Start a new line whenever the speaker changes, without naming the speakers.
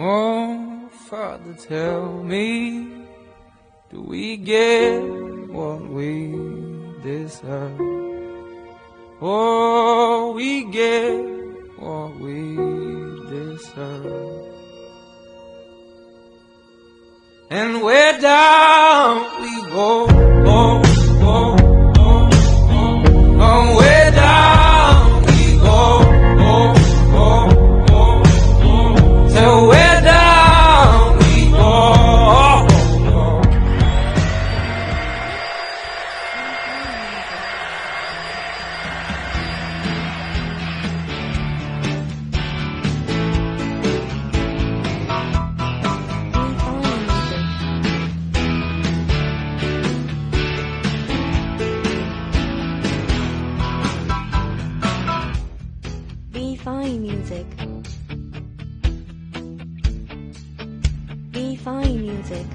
Oh, Father, tell me, do we get what we deserve? Oh, we get what we deserve. And where down we go, oh, oh, oh, oh, oh, where down we go, oh, oh, oh, oh, so where down we go, oh, oh.
Be fine music. Be fine music.